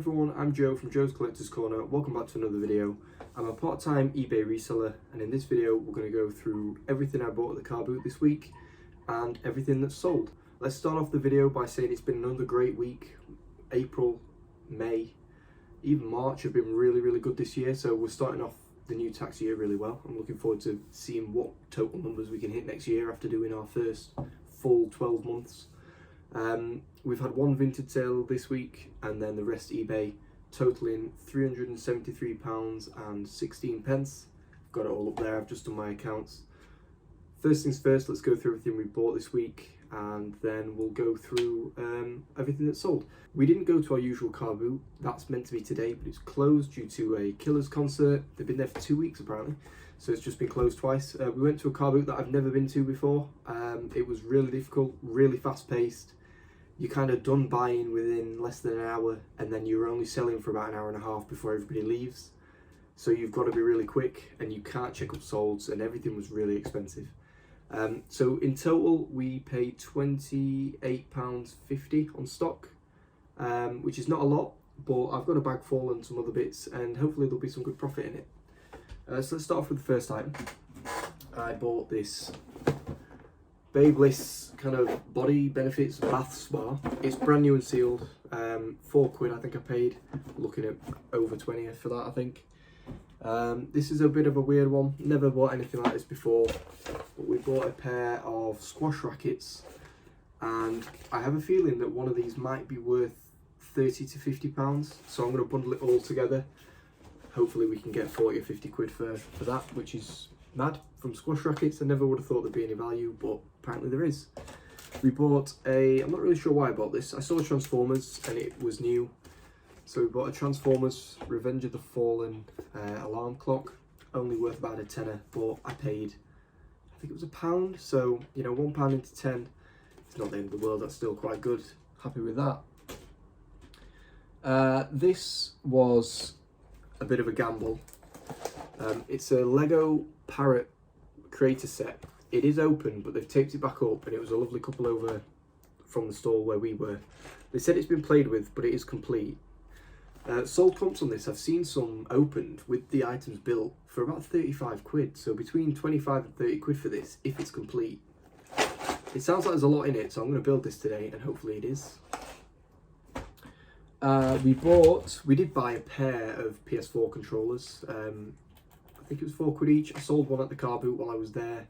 everyone, I'm Joe from Joe's Collector's Corner. Welcome back to another video. I'm a part-time eBay reseller, and in this video we're going to go through everything I bought at the car boot this week and everything that's sold. Let's start off the video by saying it's been another great week. April, May, even March have been really good this year, so we're starting off the new tax year really well. I'm looking forward to seeing what total numbers we can hit next year after doing our first full 12 months. We've had one vintage sale this week and then the rest eBay, totaling £373.16. I've got it all up there, I've just done my accounts. First things first, let's go through everything we bought this week and then we'll go through everything that's sold. We didn't go to our usual car boot, that's meant to be today, but it's closed due to a Killers concert. They've been there for 2 weeks apparently, so it's just been closed twice. We went to a car boot that I've never been to before. It was really difficult, really fast paced. You're kind of done buying within less than an hour, and then you're only selling for about an hour and a half before everybody leaves. So you've got to be really quick, and you can't check up solds, and everything was really expensive. So in total, we paid £28.50 on stock, which is not a lot, but I've got a bag full and some other bits, and hopefully there'll be some good profit in it. So let's start off with the first item. I bought this Babyliss kind of body benefits bath spa. It's brand new and sealed. £4 I think I paid. Looking at over 20 for that I think. This is a bit of a weird one. Never bought anything like this before. But we bought a pair of squash rackets, and I have a feeling that one of these might be worth £30 to £50. So I'm going to bundle it all together. Hopefully we can get 40 or 50 quid for that, which is mad from squash rackets. I never would have thought there'd be any value, but apparently there is. We bought I'm not really sure why I bought this. I saw Transformers and it was new. So we bought a Transformers Revenge of the Fallen alarm clock. Only worth about a tenner, but I paid, I think it was £1. So, you know, £1 into 10, it's not the end of the world, that's still quite good. Happy with that. This was a bit of a gamble. It's a Lego Parrot creator set. It is open, but they've taped it back up, and it was a lovely couple over from the store where we were. They said it's been played with, but it is complete. Sold comps on this, I've seen some opened with the items built for about 35 quid. So between 25 and 30 quid for this, if it's complete. It sounds like there's a lot in it, so I'm going to build this today, and hopefully it is. We did buy a pair of PS4 controllers. I think it was £4 each. I sold one at the car boot while I was there,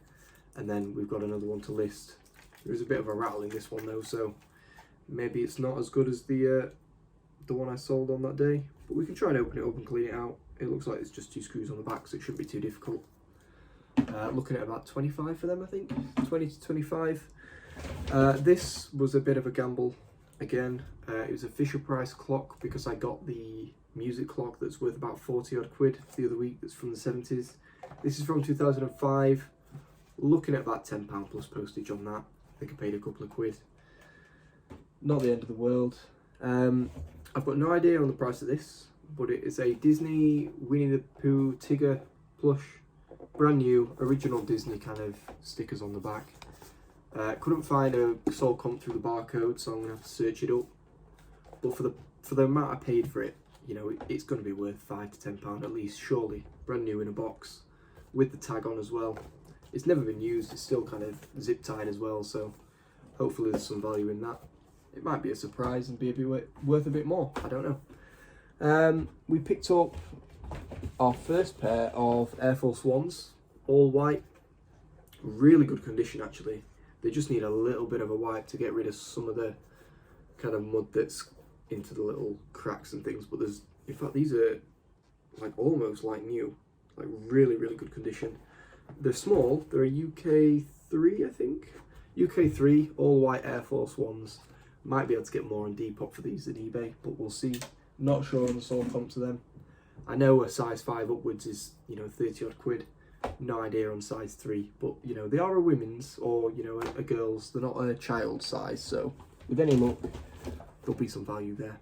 and then we've got another one to list. There is a bit of a rattle in this one though, so maybe it's not as good as the one I sold on that day, but we can try and open it up and clean it out. It looks like it's just 2 screws on the back, so it shouldn't be too difficult. Looking at about 25 for them, I think, 20 to 25. This was a bit of a gamble again. It was a Fisher Price clock because I got the music clock that's worth about 40 odd quid the other week, that's from the 70s. This is from 2005. Looking at about £10 plus postage on that. I think I paid a couple of quid. Not the end of the world. I've got no idea on the price of this, but it is a Disney Winnie the Pooh Tigger plush. Brand new, original Disney kind of stickers on the back. Couldn't find a sold comp through the barcode, so I'm going to have to search it up. But for the amount I paid for it, you know, it's going to be worth £5 to £10 at least, surely. Brand new in a box, with the tag on as well. It's never been used, it's still kind of zip tied as well, so hopefully there's some value in that. It might be a surprise and be a bit worth a bit more, I don't know. We picked up our first pair of Air Force Ones, all white. Really good condition actually. They just need a little bit of a wipe to get rid of some of the kind of mud that's into the little cracks and things, but in fact these are like almost like new, like really good condition. They're small, they're a UK3 I think, UK3 all white Air Force Ones. Might be able to get more on Depop for these than eBay, but we'll see. Not sure on the sold comp to them. I know a size 5 upwards is, you know, 30 odd quid. No idea on size 3, but you know, they are a women's or, you know, a girl's. They're not a child size, so with any luck there'll be some value there.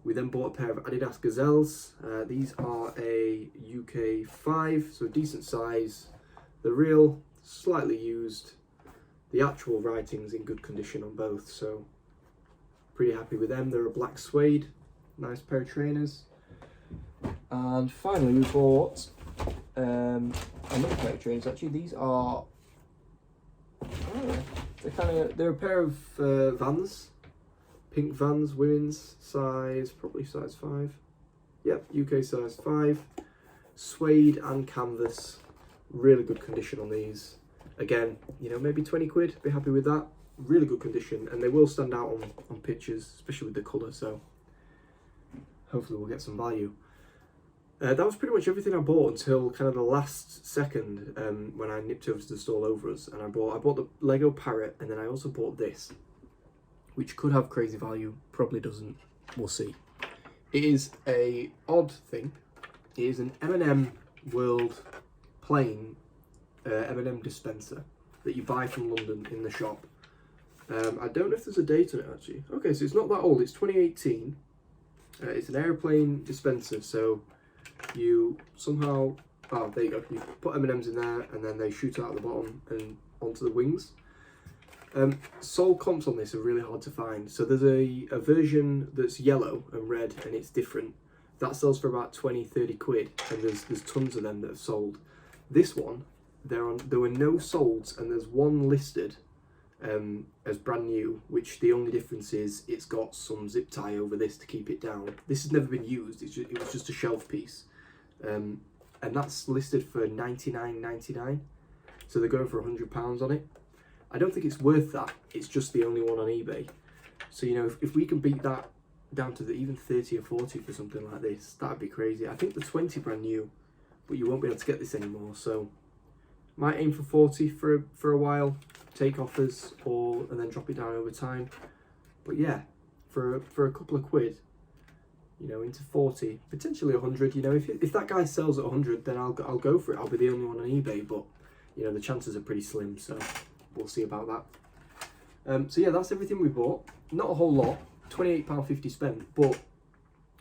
We then bought a pair of Adidas Gazelles. These are a UK 5, so decent size. They're real, slightly used. The actual writing's in good condition on both, so pretty happy with them. They're a black suede, nice pair of trainers. And finally we bought another pair of trainers. Actually, these are, I don't know, they're a pair of Vans, pink Vans, women's, size, probably size 5. Yep, UK size 5. Suede and canvas, really good condition on these. Again, you know, maybe 20 quid, be happy with that. Really good condition, and they will stand out on pictures, especially with the colour, so hopefully we'll get some value. That was pretty much everything I bought until kind of the last second, when I nipped over to the stall over us, and I bought the Lego Parrot, and then I also bought this, which could have crazy value, probably doesn't, we'll see. It is a odd thing. It is an M&M World plain M&M dispenser that you buy from London in the shop. I don't know if there's a date on it actually. Okay, so it's not that old, it's 2018. It's an aeroplane dispenser, so you somehow, oh there you go, you put M&Ms in there and then they shoot out at the bottom and onto the wings. Sold comps on this are really hard to find. So there's a version that's yellow and red and it's different. That sells for about 20-30 quid, and there's tons of them that have sold. This one, there were no solds, and there's one listed as brand new, which the only difference is it's got some zip tie over this to keep it down. This has never been used, it was just a shelf piece. And that's listed for £99.99, so they're going for £100 on it. I don't think it's worth that, it's just the only one on eBay. So, you know, if we can beat that down to even 30 or 40 for something like this, that'd be crazy. I think the 20 brand new, but you won't be able to get this anymore, so might aim for 40 for a while, take offers, and then drop it down over time. But yeah, for a couple of quid, you know, into 40, potentially 100. You know, if that guy sells at 100, then I'll go for it. I'll be the only one on eBay, but you know, the chances are pretty slim, so we'll see about that. So yeah, that's everything we bought. Not a whole lot, £28.50 spent, but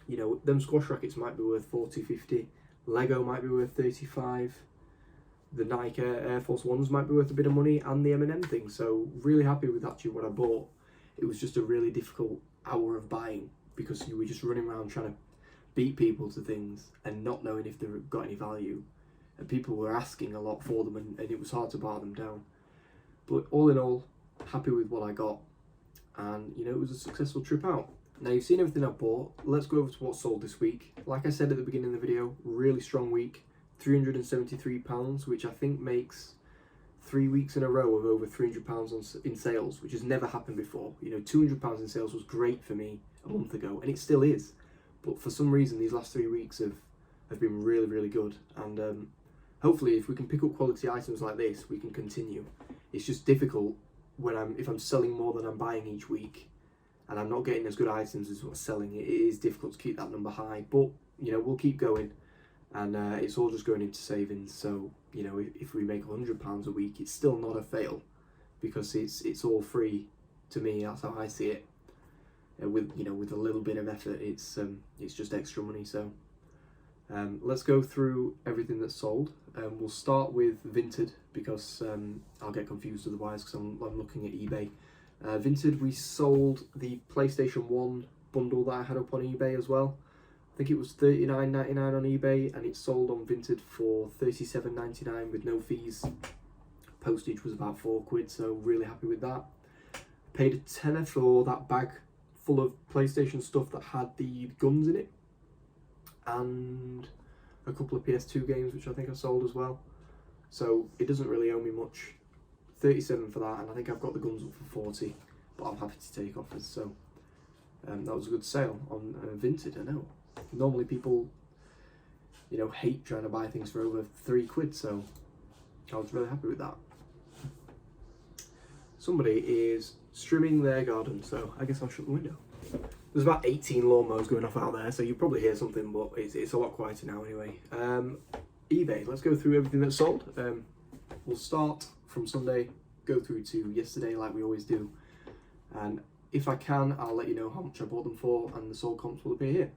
you know, them squash rackets might be worth 40, 50. Lego might be worth 35. The Nike Air Force Ones might be worth a bit of money, and the M&M thing. So really happy with actually what I bought. It was just a really difficult hour of buying because you were just running around trying to beat people to things and not knowing if they got any value. And people were asking a lot for them, and it was hard to bar them down. But all in all, happy with what I got. And you know, it was a successful trip out. Now you've seen everything I bought. Let's go over to what sold this week. Like I said at the beginning of the video, really strong week. £373, which I think makes 3 weeks in a row of over £300 in sales, which has never happened before. You know, £200 in sales was great for me a month ago, and it still is. But for some reason, these last 3 weeks have been really, really good. And hopefully, if we can pick up quality items like this, we can continue. It's just difficult if I'm selling more than I'm buying each week, and I'm not getting as good items as what's selling. It is difficult to keep that number high, but you know, we'll keep going. And it's all just going into savings. So you know, if we make £100 a week, it's still not a fail because it's all free to me. That's how I see it. With a little bit of effort, it's just extra money. So let's go through everything that's sold. We'll start with Vinted because I'll get confused otherwise because I'm looking at eBay. Vinted, we sold the PlayStation 1 bundle that I had up on eBay as well. I think it was $39.99 on eBay, and it sold on Vinted for $37.99 with no fees. Postage was about 4 quid, so really happy with that. Paid a tenner for that bag full of PlayStation stuff that had the guns in it, and a couple of PS2 games, which I think I sold as well. So it doesn't really owe me much. 37 for that, and I think I've got the guns up for 40, but I'm happy to take offers. So that was a good sale on Vinted. I know. Normally people, you know, hate trying to buy things for over 3 quid, so I was really happy with that. Somebody is trimming their garden, so I guess I'll shut the window. There's about 18 lawnmowers going off out there, so you'll probably hear something, but it's a lot quieter now anyway. eBay, let's go through everything that's sold. We'll start from Sunday, go through to yesterday like we always do. And if I can, I'll let you know how much I bought them for, and the sold comps will appear here.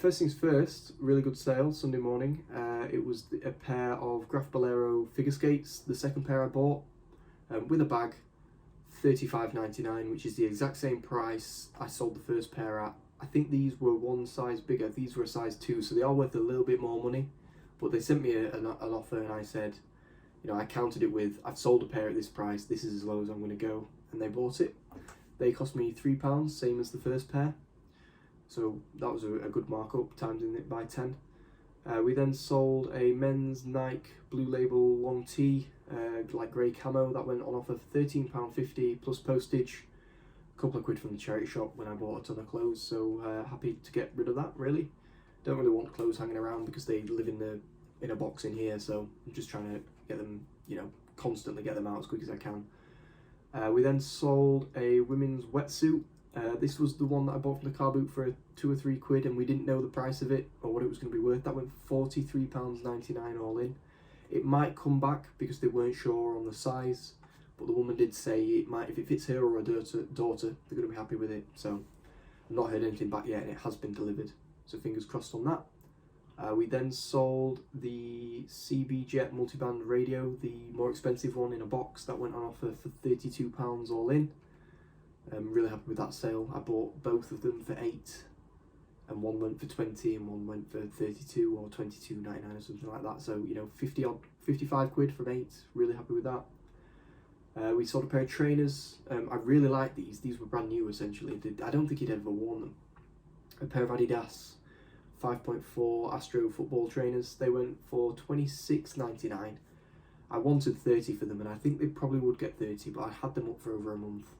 First things first, really good sale Sunday morning. It was a pair of Graf Bolero figure skates, the second pair I bought, with a bag, $35.99, which is the exact same price I sold the first pair at I think these were one size bigger. These were a size 2, so they are worth a little bit more money. But they sent me an offer, and I said, you know, I counted it with, I've sold a pair at this price, this is as low as I'm going to go. And they bought it. They cost me £3, same as the first pair. So that was a good markup, times it by 10. We then sold a men's Nike Blue Label long tee, like grey camo, that went on offer for £13.50 plus postage. A couple of quid from the charity shop when I bought a ton of clothes, so happy to get rid of that, really. Don't really want clothes hanging around because they live in a box in here, so I'm just trying to get them, you know, constantly get them out as quick as I can. We then sold a women's wetsuit. This was the one that I bought from the car boot for 2 or 3 quid, and we didn't know the price of it or what it was going to be worth. That went for £43.99 all in. It might come back because they weren't sure on the size, but the woman did say it might, if it fits her or her daughter, they're going to be happy with it. So I've not heard anything back yet, and it has been delivered. So fingers crossed on that. We then sold the CB Jet multiband radio, the more expensive one in a box, that went on offer for £32 all in. I'm really happy with that sale. I bought both of them for 8, and one went for 20 and one went for 32 or 22.99 or something like that. So, you know, 55 quid from 8, really happy with that. We sold a pair of trainers. I really like these. These were brand new essentially. I don't think he'd ever worn them. A pair of Adidas 5.4 Astro football trainers. They went for £26.99. I wanted 30 for them, and I think they probably would get 30, but I had them up for over a month.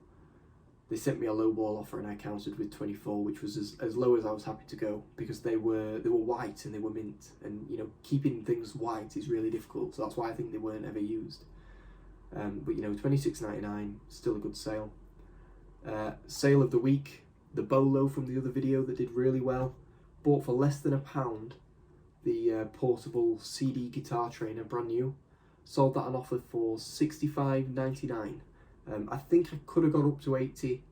They sent me a low ball offer, and I counted with 24, which was as low as I was happy to go, because they were white and they were mint, and you know, keeping things white is really difficult. So that's why I think they weren't ever used. But you know, £26.99, still a good sale. Sale of the week, the Bolo from the other video that did really well. Bought for less than £1 the portable CD guitar trainer, brand new. Sold that on offer for £65.99. I think I could have got up to 80,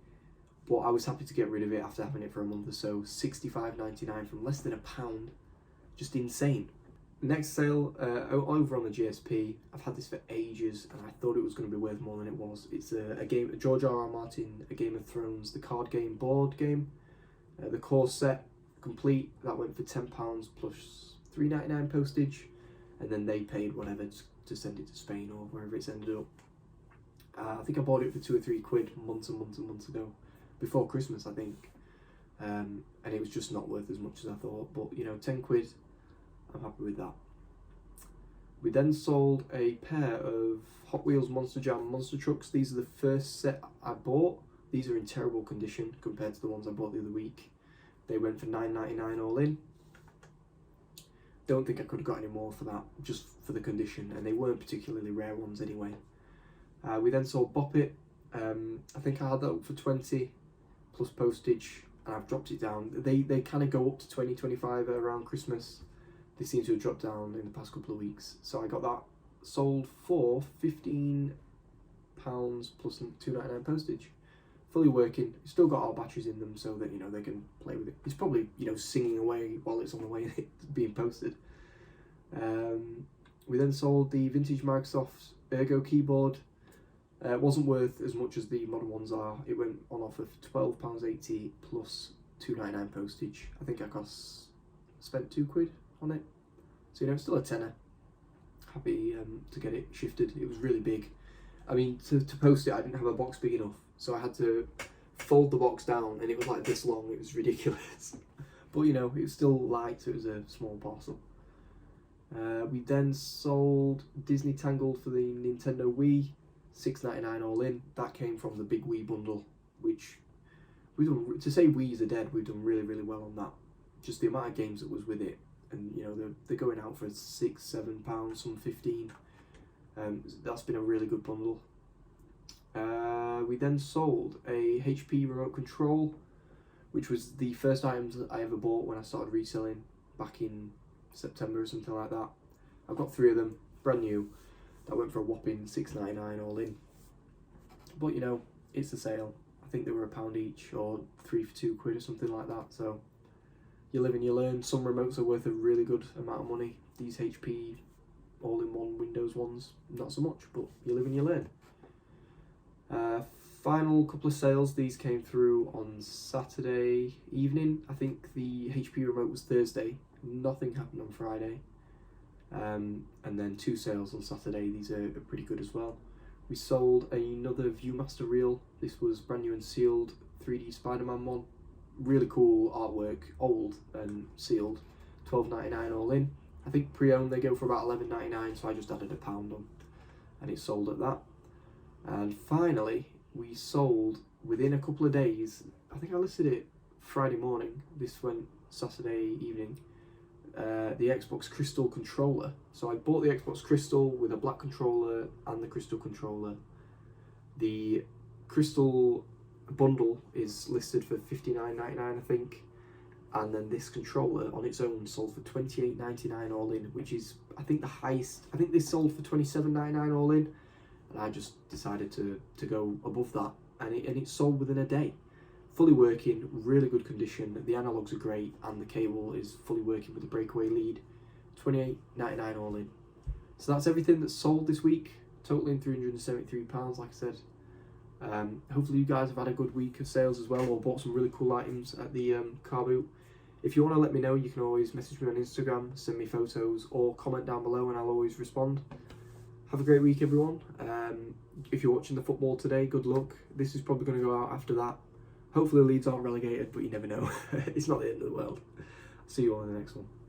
but I was happy to get rid of it after having it for a month or so. £65.99 from less than £1, just insane. Next sale, over on the GSP. I've had this for ages, and I thought it was going to be worth more than it was. It's a game, George R.R. Martin, A Game of Thrones, the card game, board game. The core set, complete, that went for £10 plus £3.99 postage, and then they paid whatever to send it to Spain or wherever it's ended up. I think I bought it for 2 or 3 quid months and months and months ago, before Christmas I think, and it was just not worth as much as I thought, but you know, 10 quid, I'm happy with that. We then sold a pair of Hot Wheels Monster Jam monster trucks. These are the first set I bought. These are in terrible condition compared to the ones I bought the other week. They went for £9.99 all in. Don't think I could have got any more for that, just for the condition, and they weren't particularly rare ones anyway. We then sold Bop It. I think I had that up for 20 plus postage, and I've dropped it down. They kind of go up to 20, 25 around Christmas. They seem to have dropped down in the past couple of weeks. So I got that sold for £15 plus £2.99 postage. Fully working. It's still got all batteries in them so that, you know, they can play with it. It's probably, you know, singing away while it's on the way being posted. We then sold the vintage Microsoft Ergo keyboard. It wasn't worth as much as the modern ones are. It went on offer for £12.80 plus £2.99 postage. I think I spent 2 quid on it. So, you know, it's still a tenner. Happy to get it shifted. It was really big. I mean, to post it, I didn't have a box big enough, so I had to fold the box down, and it was like this long. It was ridiculous. But, you know, it was still light, so it was a small parcel. We then sold Disney Tangled for the Nintendo Wii, £6.99 all in. That came from the big Wii bundle, which we've done, to say Wii's are dead, we've done really, really well on that. Just the amount of games that was with it, and you know, they're going out for £6, £7, some 15. That's been a really good bundle. We then sold a HP remote control, which was the first items that I ever bought when I started reselling back in September or something like that. I've got 3 of them, brand new. That went for a whopping £6.99 all in. But you know, it's a sale. I think they were £1 each, or 3 for 2 quid or something like that. So you live and you learn. Some remotes are worth a really good amount of money. These HP all-in-one Windows ones, not so much, but you live and you learn. final couple of sales, these came through on Saturday evening. I think the HP remote was Thursday. Nothing happened on Friday. And then 2 sales on Saturday. These are pretty good as well. We sold another Viewmaster reel. This was brand new and sealed 3D Spider-Man one. Really cool artwork, old and sealed. $12.99 all in. I think pre-owned they go for about $11.99, so I just added £1 on, and it sold at that. And finally, we sold within a couple of days. I think I listed it Friday morning. This went Saturday evening. The Xbox Crystal controller. So I bought the Xbox Crystal with a black controller and the Crystal controller. The Crystal bundle is listed for $59.99, I think, and then this controller on its own sold for $28.99 all in, which is, I think, the highest. I think this sold for $27.99 all in, and I just decided to go above that, and it sold within a day. Fully working, really good condition. The analogs are great, and the cable is fully working with a breakaway lead. $28.99 all in. So that's everything that's sold this week, totaling £373, like I said. Hopefully you guys have had a good week of sales as well, or bought some really cool items at the car boot. If you want to let me know, you can always message me on Instagram, send me photos, or comment down below, and I'll always respond. Have a great week, everyone. If you're watching the football today, good luck. This is probably going to go out after that. Hopefully Leeds aren't relegated, but you never know. It's not the end of the world. See you all in the next one.